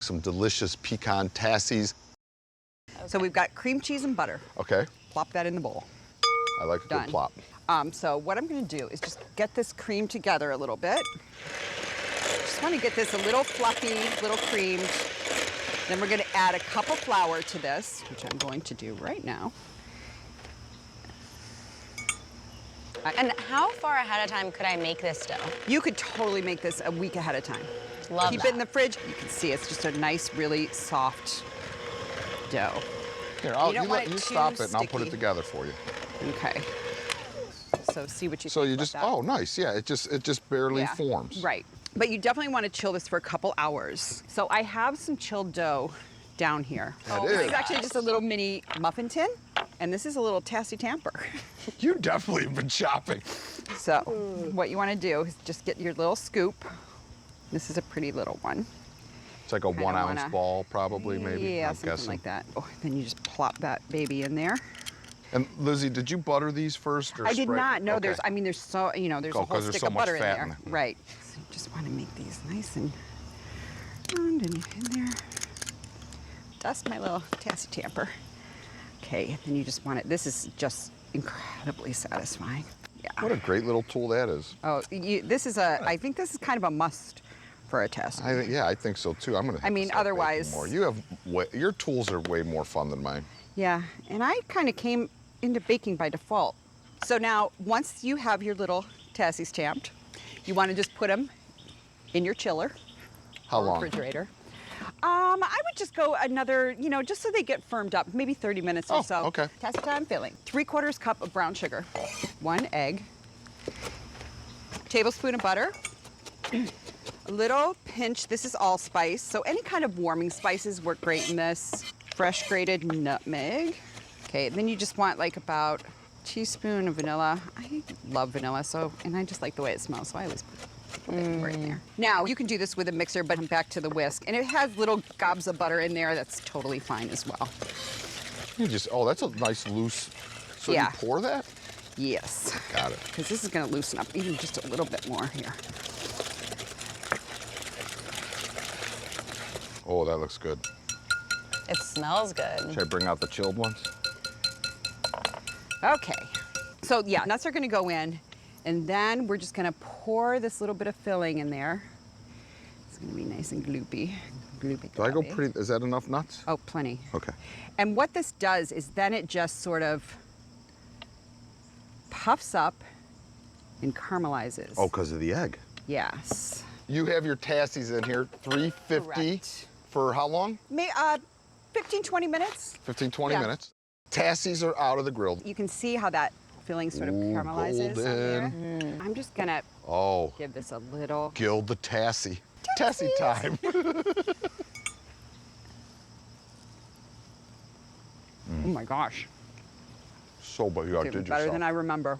Some delicious pecan tassies. Okay. So we've got cream cheese and butter. Okay. Plop that in the bowl. I like a good plop. So what I'm gonna do is just get this cream together a little bit. Just wanna get this a little fluffy, little creamed. Then we're gonna add a cup of flour to this, which I'm going to do right now. And how far ahead of time could I make this dough? You could totally make this a week ahead of time. Love Keep that. it in the fridge. You can see it's just a nice, really soft dough. Here, you stop it and I'll put it together for you. Okay. So see what you So think you about just, that. oh, nice. Yeah, it just barely forms. Right. But you definitely want to chill this for a couple hours. So I have some chilled dough down here. This is actually just a little mini muffin tin, and this is a little Tassie tamper. You definitely have been shopping. So what you want to do is just get your little scoop. This is a pretty little one. It's like a 1 ounce ball, probably, maybe. Yeah, I'm something guessing. like that. Oh, then you just plop that baby in there. And Lizzie, did you butter these first or I did spray? not. No, Okay. there's so, there's a whole there's stick so of much butter in fat there. in there. Right. So you just want to make these nice and round and in there. Dust my little Tassie tamper. Okay, then you just want it. This is just incredibly satisfying. Yeah. What a great little tool that is. Oh, I think this is kind of a must for a Tassie. I think so too. I'm gonna. I mean, otherwise, more. Your tools are way more fun than mine. Yeah, and I kind of came into baking by default. So now, once you have your little Tassies tamped, you want to just put them in your chiller. How long? Refrigerator. I would just go another, just so they get firmed up, maybe 30 minutes or so. Okay. Tassie time filling. 3/4 cup of brown sugar, 1 egg, tablespoon of butter, a little pinch, this is allspice, so any kind of warming spices work great in this. Fresh grated nutmeg. Okay, then you just want like about a teaspoon of vanilla. I love vanilla, and I just like the way it smells, so I always put a bit more in there. Now, you can do this with a mixer, but back to the whisk. And it has little gobs of butter in there. That's totally fine as well. That's a nice loose, so Yeah. you pour that? Yes. Got it. Because this is going to loosen up even just a little bit more here. Oh, that looks good. It smells good. Should I bring out the chilled ones? Okay. So yeah, nuts are going to go in, and then we're just going to pour this little bit of filling in there. It's going to be nice and gloopy. Do I go pretty, is that enough nuts? Oh, plenty. Okay. And what this does is then it just sort of puffs up and caramelizes. Oh, because of the egg. Yes. You have your Tassies in here, 350 Correct. for how long? 15, 20 minutes. 15, 20 Yeah. minutes. Tassies are out of the grill. You can see how that filling sort of caramelizes on there. I'm just gonna give this a little. Gild the Tassie. Tassie time. Oh my gosh. So, but you outdid Better yourself. than I remember.